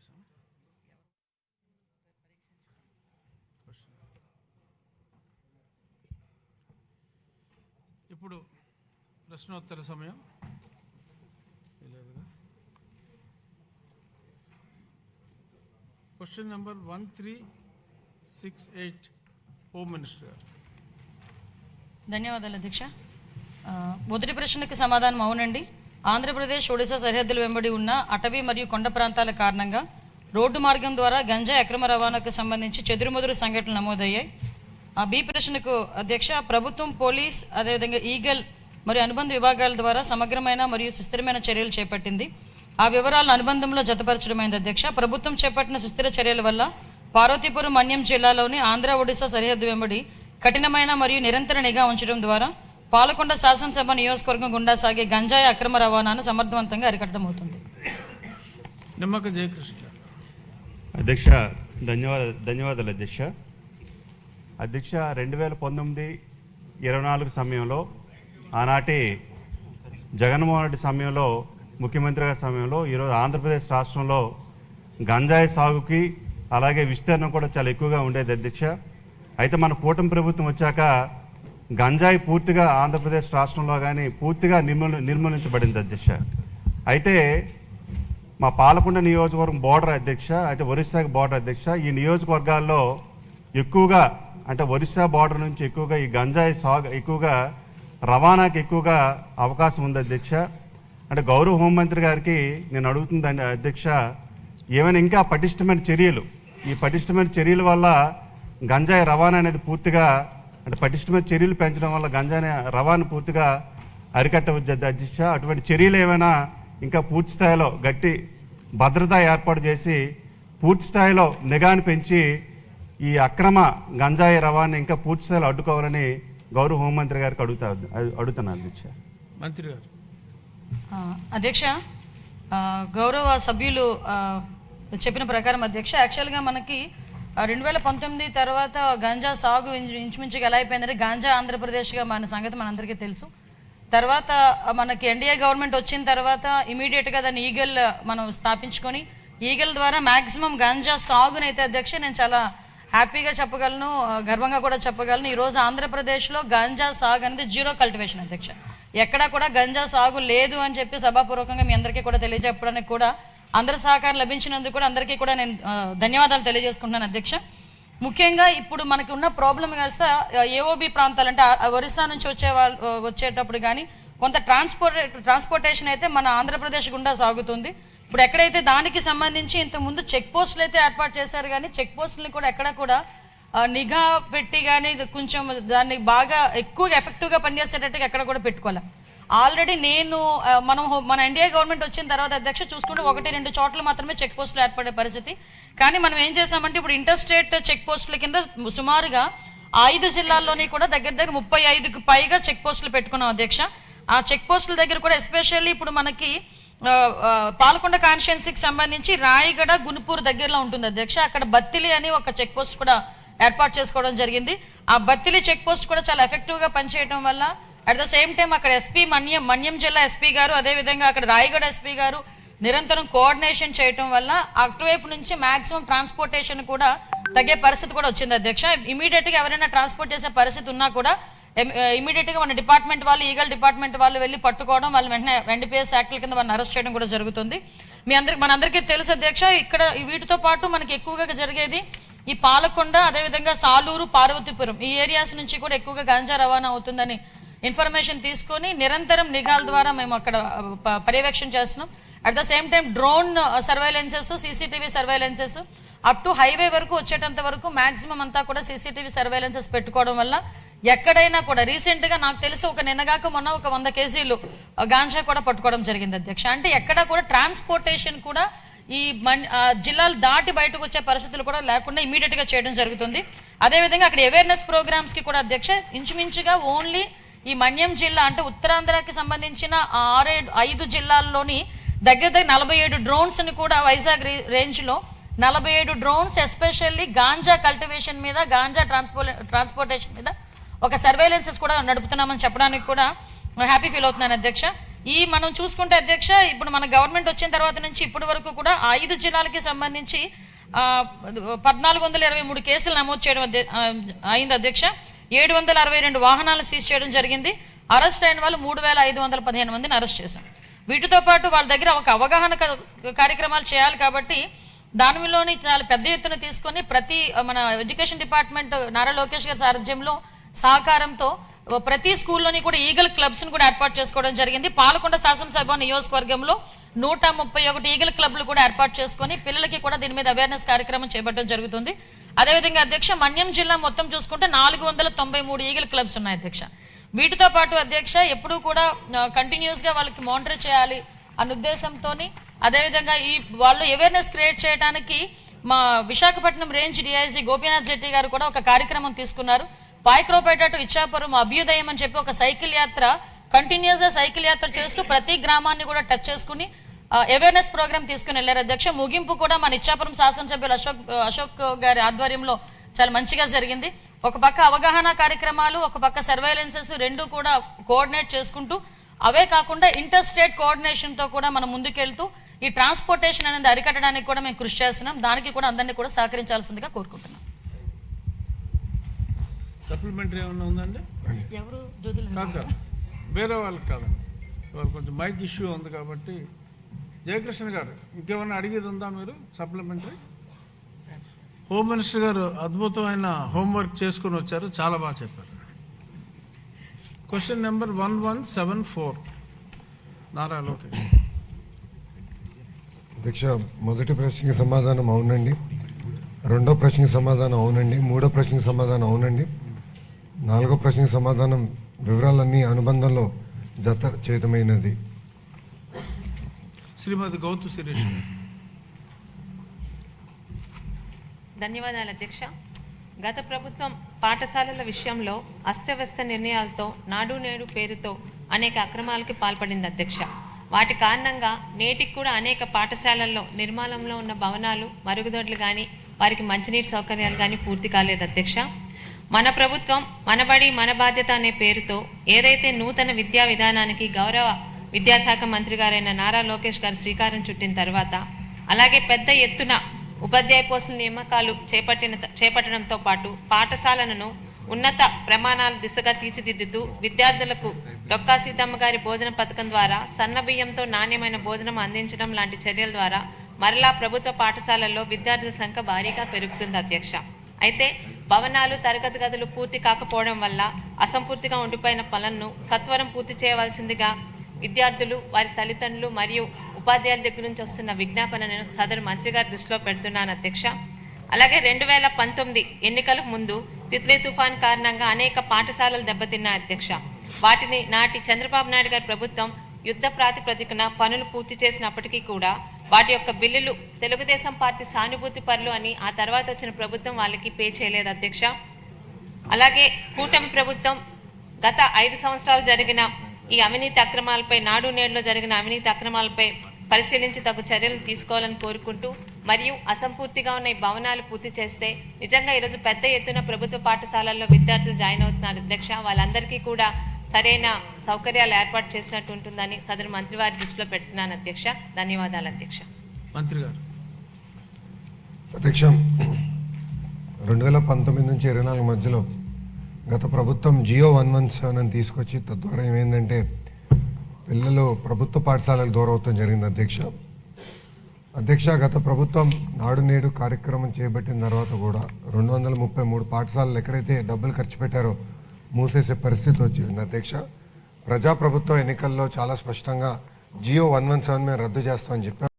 చేసాం. ఇప్పుడు ప్రశ్నోత్తర సమయం. క్వశ్చన్ నెంబర్ 1368 హోమ్ మినిస్టర్ గారు. ధన్యవాదాలు అధ్యక్ష. మొదటి ప్రశ్నకి సమాధానం అవునండి. ఆంధ్రప్రదేశ్ ఒడిశా సరిహద్దుల వెంబడి ఉన్న అటవీ మరియు కొండ ప్రాంతాల కారణంగా రోడ్డు మార్గం ద్వారా గంజాయి అక్రమ రవాణాకు సంబంధించి చెదురుమదురు సంఘటనలు నమోదయ్యాయి. బి ప్రశ్నకు అధ్యక్ష, ప్రభుత్వం, పోలీస్, అదేవిధంగా ఈగల్ మరియు అనుబంధ విభాగాల ద్వారా సమగ్రమైన మరియు సుస్థిరమైన చర్యలు చేపట్టింది. ఆ వివరాలను అనుబంధంలో జతపరచడమైంది అధ్యక్ష. ప్రభుత్వం చేపట్టిన సుస్థిర చర్యల వల్ల పార్వతీపురం, మన్యం జిల్లాలోని ఆంధ్ర ఒడిశా సరిహద్దు వెంబడి కఠినమైన మరియు నిరంతర నిఘా ఉంచడం ద్వారా పాలకొండ శాసనసభ నియోజకవర్గం గుండా సాగే గంజాయి అక్రమ రవాణాను సమర్థవంతంగా అరికట్టడం అవుతుంది. నిమ్మక జయకృష్ణ. అధ్యక్ష, ధన్యవాదాలు అధ్యక్ష. అధ్యక్ష, 2019-24 సమయంలో ఆనాటి జగన్మోహన్ రెడ్డి సమయంలో, ముఖ్యమంత్రి గారి సమయంలో, ఈరోజు ఆంధ్రప్రదేశ్ రాష్ట్రంలో గంజాయి సాగుకి అలాగే విస్తీర్ణం కూడా చాలా ఎక్కువగా ఉండేది అధ్యక్ష. అయితే మన కూటమి ప్రభుత్వం వచ్చాక గంజాయి పూర్తిగా ఆంధ్రప్రదేశ్ రాష్ట్రంలో కానీ పూర్తిగా నిర్మూలించబడింది అధ్యక్ష. అయితే మా పాలకొండ నియోజకవర్గం బోర్డర్ అధ్యక్ష, అయితే ఒరిస్సాకి బోర్డర్ అధ్యక్ష. ఈ నియోజకవర్గాల్లో ఎక్కువగా, అంటే ఒరిస్సా బోర్డర్ నుంచి ఎక్కువగా ఈ గంజాయి సాగు ఎక్కువగా రవాణాకి ఎక్కువగా అవకాశం ఉంది అధ్యక్ష. అంటే గౌరవ హోంమంత్రి గారికి నేను అడుగుతుందండి అధ్యక్ష, ఏమైనా ఇంకా పటిష్టమైన చర్యలు, ఈ పటిష్టమైన చర్యల వల్ల గంజాయి రవాణా అనేది పూర్తిగా, అంటే పటిష్టమైన చర్యలు పెంచడం వల్ల గంజాయి రవాణా పూర్తిగా అరికట్టవచ్చు అధ్యక్ష. అటువంటి చర్యలు ఏమైనా ఇంకా పూర్తి స్థాయిలో గట్టి భద్రత ఏర్పాటు చేసి పూర్తి స్థాయిలో నిఘాను పెంచి ఈ అక్రమ గంజాయి రవాణా ఇంకా పూర్తి స్థాయిలో అడ్డుకోవాలని గౌరవ హోంమంత్రి గారికి అడుగుతున్నాను అధ్యక్ష. మంత్రి గారు. అధ్యక్ష, గౌరవ సభ్యులు చెప్పిన ప్రకారం అధ్యక్ష, యాక్చువల్గా మనకి 2019 తర్వాత గంజా సాగు ఇంచుమించుగా ఎలా అయిపోయిందంటే, గంజా ఆంధ్రప్రదేశ్గా మన సంగతి మనందరికీ తెలుసు. తర్వాత మనకి ఎన్డీఏ గవర్నమెంట్ వచ్చిన తర్వాత ఇమీడియట్గా దాన్ని ఈగల్ మనం స్థాపించుకొని ఈగల్ ద్వారా మ్యాక్సిమం గంజా సాగునైతే అధ్యక్ష నేను చాలా హ్యాపీగా చెప్పగలను, గర్వంగా కూడా చెప్పగలను. ఈరోజు ఆంధ్రప్రదేశ్లో గంజా సాగు అనేది జీరో కల్టివేషన్ అధ్యక్ష. ఎక్కడా కూడా గంజా సాగు లేదు అని చెప్పి సభాపూర్వకంగా మీ అందరికీ కూడా తెలియజెప్పడానికి కూడా అందరి సహకారం లభించినందుకు కూడా అందరికీ కూడా నేను ధన్యవాదాలు తెలియజేసుకుంటున్నాను అధ్యక్ష. ముఖ్యంగా ఇప్పుడు మనకి ఉన్న ప్రాబ్లం కాస్త ఏఓబి ప్రాంతాలు, అంటే ఒరిస్సా నుంచి వచ్చేటప్పుడు కానీ కొంత ట్రాన్స్పోర్టేషన్ అయితే మన ఆంధ్రప్రదేశ్ గుండా సాగుతుంది. ఇప్పుడు ఎక్కడైతే దానికి సంబంధించి ఇంతకుముందు చెక్ పోస్టులు అయితే ఏర్పాటు చేశారు, కానీ చెక్ పోస్టులని కూడా ఎక్కడ కూడా నిఘా పెట్టి కానీ కొంచెం దాన్ని బాగా ఎక్కువగా ఎఫెక్టివ్గా పనిచేసేటట్టుగా ఎక్కడ కూడా పెట్టుకోవాలి. ఆల్రెడీ మన ఎన్డీఏ గవర్నమెంట్ వచ్చిన తర్వాత అధ్యక్ష చూసుకుంటే 1-2 చోట్ల మాత్రమే చెక్ పోస్టులు ఏర్పడే పరిస్థితి. కానీ మనం ఏం చేసామంటే ఇప్పుడు ఇంటర్ స్టేట్ చెక్ పోస్టుల కింద సుమారుగా 5 జిల్లాల్లోని కూడా దగ్గర 35కు పైగా చెక్ పోస్టులు పెట్టుకున్నాం అధ్యక్ష. ఆ చెక్ పోస్టుల దగ్గర కూడా ఎస్పెషల్లీ ఇప్పుడు మనకి పాలకొండ కాన్స్టిట్యుయెన్సీకి సంబంధించి రాయగడ, గునుపూర్ దగ్గరలో ఉంటుంది అధ్యక్ష. అక్కడ బత్తిలి అని ఒక చెక్ పోస్ట్ కూడా ఏర్పాటు చేసుకోవడం జరిగింది. ఆ బత్తిలి చెక్ పోస్ట్ కూడా చాలా ఎఫెక్టివ్గా పనిచేయడం వల్ల అట్ ద సేమ్ టైం అక్కడ ఎస్పీ మన్యం జిల్లా ఎస్పీ గారు, అదేవిధంగా అక్కడ రాయగడ ఎస్పీ గారు నిరంతరం కోఆర్డినేషన్ చేయటం వల్ల అటువైపు నుంచి మాక్సిమం ట్రాన్స్పోర్టేషన్ కూడా తగ్గే పరిస్థితి కూడా వచ్చింది అధ్యక్ష. ఇమీడియట్గా ఎవరైనా ట్రాన్స్పోర్ట్ చేసే పరిస్థితి ఉన్నా కూడా ఇమీడియట్గా మన డిపార్ట్మెంట్ వాళ్ళు, ఈగల్ డిపార్ట్మెంట్ వాళ్ళు వెళ్ళి పట్టుకోవడం, వాళ్ళు వెంటనే ఎన్డీపీఎస్ యాక్ట్ల కింద వాళ్ళని అరెస్ట్ చేయడం కూడా జరుగుతుంది. మనందరికీ తెలుసు అధ్యక్ష. ఇక్కడ వీటితో పాటు మనకి ఎక్కువగా జరిగేది ఈ పాలకొండ, అదేవిధంగా సాలూరు, పార్వతీపురం ఈ ఏరియాస్ నుంచి కూడా ఎక్కువగా గంజా రవాణా అవుతుందని ఇన్ఫర్మేషన్ తీసుకొని నిరంతరం నిఘాల ద్వారా మేము అక్కడ పర్యవేక్షణ చేస్తున్నాం. At the same time drone surveillances, CCTV surveillances up to highway వరకు వచ్చేటంత వరకు మాక్సిమం అంతా కూడా సీసీటీవీ సర్వైలెన్సెస్ పెట్టుకోవడం వల్ల ఎక్కడైనా కూడా రీసెంట్గా నాకు తెలిసి నిన్నగాక మొన్న 100 కేజీలు గాంజా కూడా పట్టుకోవడం జరిగింది అధ్యక్ష. అంటే ఎక్కడ కూడా ట్రాన్స్పోర్టేషన్ కూడా ఈ జిల్లాలు దాటి బయటకు వచ్చే పరిస్థితులు కూడా లేకుండా ఇమీడియట్గా చేయడం జరుగుతుంది. అదేవిధంగా అక్కడ అవేర్నెస్ ప్రోగ్రామ్స్కి కూడా అధ్యక్ష ఇంచుమించుగా ఓన్లీ ఈ మన్యం జిల్లా, అంటే ఉత్తరాంధ్రకి సంబంధించిన 5 జిల్లాల్లోని దగ్గర 47 డ్రోన్స్ని కూడా వైజాగ్ రేంజ్లో 47 డ్రోన్స్ ఎస్పెషల్లీ గాంజా కల్టివేషన్ మీద, గాంజా ట్రాన్స్పోర్టేషన్ మీద ఒక సర్వేలెన్సెస్ కూడా నడుపుతున్నామని చెప్పడానికి కూడా హ్యాపీ ఫీల్ అవుతున్నాను అధ్యక్ష. ఈ మనం చూసుకుంటే అధ్యక్ష, ఇప్పుడు మన గవర్నమెంట్ వచ్చిన తర్వాత నుంచి ఇప్పటి వరకు కూడా 5 జిల్లాలకి సంబంధించి 1423 కేసులు నమోదు చేయడం అయింది అధ్యక్ష. 762 వాహనాలు సీజ్ చేయడం జరిగింది. అరెస్ట్ అయిన వాళ్ళు 3515 మందిని అరెస్ట్ చేశాం. వీటితో పాటు వాళ్ళ దగ్గర ఒక అవగాహన కార్యక్రమాలు చేయాలి కాబట్టి దానిలోని చాలా పెద్ద ఎత్తున తీసుకొని ప్రతి మన ఎడ్యుకేషన్ డిపార్ట్మెంట్ నారా లోకేష్ గారి సారథ్యంలో సహకారంతో ప్రతి స్కూల్లోని కూడా ఈగల్ క్లబ్స్ ను కూడా ఏర్పాటు చేసుకోవడం జరిగింది. పాలకొండ శాసనసభ నియోజకవర్గంలో 131 ఈగల్ క్లబ్లు కూడా ఏర్పాటు చేసుకొని పిల్లలకి కూడా దీని మీద అవేర్నెస్ కార్యక్రమం చేపట్టడం జరుగుతుంది. అదేవిధంగా అధ్యక్ష, మన్యం జిల్లా మొత్తం చూసుకుంటే 493 ఈగల్ క్లబ్స్ ఉన్నాయి అధ్యక్ష. వీటితో పాటు అధ్యక్ష ఎప్పుడూ కూడా కంటిన్యూస్ గా వాళ్ళకి మానిటర్ చేయాలి అన్న ఉద్దేశంతో, అదేవిధంగా ఈ వాళ్ళు అవేర్నెస్ క్రియేట్ చేయడానికి మా విశాఖపట్నం రేంజ్ డిఐజీ గోపీనాథ్ జెట్టి గారు కూడా ఒక కార్యక్రమం తీసుకున్నారు. పాయక్రోపేట టు ఇచ్చాపురం అభ్యుదయం అని చెప్పి ఒక సైకిల్ యాత్ర, కంటిన్యూస్ గా సైకిల్ యాత్ర చేస్తూ ప్రతి గ్రామాన్ని కూడా టచ్ చేసుకుని అవేర్నెస్ ప్రోగ్రామ్ తీసుకుని వెళ్లారు అధ్యక్ష. ముగింపు కూడా మన ఇచ్చాపురం శాసనసభ్యులు అశోక్ గారి ఆధ్వర్యంలో చాలా మంచిగా జరిగింది. ఒక పక్క అవగాహన కార్యక్రమాలు, ఒక పక్క సర్వేలెన్సెస్ రెండు కూడా కోఆర్డినేట్ చేసుకుంటూ, అవే కాకుండా ఇంటర్ స్టేట్ కోఆర్డినేషన్ తో కూడా మనం ముందుకెళ్తూ ఈ ట్రాన్స్పోర్టేషన్ అనేది అరికట్టడానికి కూడా మేము కృషి చేస్తున్నాం. దానికి కూడా అందరినీ కూడా సహకరించాల్సిందిగా కోరుకుంటున్నాం. సప్లిమెంటరీ ఏమన్నా ఉందండి? ఎవరు కాదు, వేరే వాళ్ళకి కాదండి. వాళ్ళు కొంచెం మైక్ ఇష్యూ ఉంది కాబట్టి. జయకృష్ణ గారు, ఇంకేమన్నా అడిగేది ఉందా మీరు? సప్లిమెంటరీ. హోమ్ మినిస్టర్ గారు అద్భుతమైన హోంవర్క్ చేసుకుని వచ్చారు, చాలా బాగా చెప్పారు. Question number 1174 Nara Lokesh. అధ్యక్ష, మొదటి ప్రశ్నకి సమాధానం అవునండి, రెండో ప్రశ్నకి సమాధానం అవునండి, మూడో ప్రశ్నకి సమాధానం అవునండి, నాలుగో ప్రశ్నకి సమాధానం వివరాలన్నీ అనుబంధంలో జత చేయటమైనది. శ్రీమతి గౌతు శిరీష్. ధన్యవాదాలు అధ్యక్ష. గత ప్రభుత్వం పాఠశాలల విషయంలో అస్తవ్యస్త నిర్ణయాలతో నాడు నేడు పేరుతో అనేక అక్రమాలకు పాల్పడింది అధ్యక్ష. వాటి కారణంగా నేటికి కూడా అనేక పాఠశాలల్లో నిర్మాణంలో ఉన్న భవనాలు, మరుగుదొడ్లు కానీ వారికి మంచినీటి సౌకర్యాలు కానీ పూర్తి కాలేదు అధ్యక్ష. మన ప్రభుత్వం మనబడి మన బాధ్యత అనే పేరుతో ఏదైతే నూతన విద్యా విధానానికి గౌరవ విద్యాశాఖ మంత్రి గారైన నారా లోకేష్ గారు శ్రీకారం చుట్టిన తర్వాత, అలాగే పెద్ద ఎత్తున ఉపాధ్యాయ పోస్టుల నియామకాలు చేపట్టడంతో పాటు పాఠశాలను ఉన్నత ప్రమాణాల దిశగా తీర్చిదిద్దుతూ విద్యార్థులకు డొక్కా సీతమ్మ గారి భోజన పథకం ద్వారా సన్న బియ్యంతో నాణ్యమైన భోజనం అందించడం లాంటి చర్యల ద్వారా మరలా ప్రభుత్వ పాఠశాలల్లో విద్యార్థుల సంఖ్య భారీగా పెరుగుతుంది అధ్యక్ష. అయితే భవనాలు, తరగతి గదులు పూర్తి కాకపోవడం వల్ల అసంపూర్తిగా ఉండిపోయిన పనులను సత్వరం పూర్తి చేయవలసిందిగా విద్యార్థులు, వారి తల్లిదండ్రులు మరియు ఉపాధ్యాయుల దగ్గర నుంచి వస్తున్న విజ్ఞాపనను సదరు మంత్రి గారి దృష్టిలో పెడుతున్నాను అధ్యక్ష. అలాగే 2019 ఎన్నికలకు ముందు తిత్లీ తుఫాన్ కారణంగా అనేక పాఠశాలలు దెబ్బతిన్నాయి అధ్యక్ష. వాటిని నాటి చంద్రబాబు నాయుడు గారి ప్రభుత్వం యుద్ధ ప్రాతిపదికన పనులు పూర్తి చేసినప్పటికీ కూడా వాటి యొక్క బిల్లులు తెలుగుదేశం పార్టీ సానుభూతి పరులు అని ఆ తర్వాత వచ్చిన ప్రభుత్వం వాళ్ళకి పే చేయలేదు అధ్యక్ష. అలాగే కూటమి ప్రభుత్వం గత 5 సంవత్సరాలు జరిగిన ఈ అవినీతి అక్రమాలపై, నాడు నేడులో జరిగిన అవినీతి అక్రమాలపై పరిశీలించి తగు చర్యలు తీసుకోవాలని కోరుకుంటూ, మరియు అసంపూర్తిగా ఉన్న ఈ భవనాలు పూర్తి చేస్తే నిజంగా ఈరోజు పెద్ద ఎత్తున ప్రభుత్వ పాఠశాలల్లో విద్యార్థులు జాయిన్ అవుతున్నారు అధ్యక్ష. వాళ్ళందరికీ కూడా సరైన సౌకర్యాలు ఏర్పాటు చేసినట్టు ఉంటుందని సదరు మంత్రి వారి దృష్టిలో పెడుతున్నాను అధ్యక్ష. ధన్యవాదాలు అధ్యక్ష. మంత్రి గారు. అధ్యక్ష, 2019 నుంచి 24 మధ్యలో గత ప్రభుత్వం జియో 117 అని తీసుకొచ్చి తద్వారా ఏమైందంటే పిల్లలు ప్రభుత్వ పాఠశాలకు దూరం అవుతాం జరిగింది అధ్యక్ష. గత ప్రభుత్వం నాడు నేడు కార్యక్రమం చేపట్టిన తర్వాత కూడా 233 పాఠశాలలు ఎక్కడైతే డబ్బులు ఖర్చు పెట్టారో మూసేసే పరిస్థితి వచ్చింది అధ్యక్ష. ప్రజాప్రభుత్వ ఎన్నికల్లో చాలా స్పష్టంగా జియో 117 మేము రద్దు చేస్తామని చెప్పాం.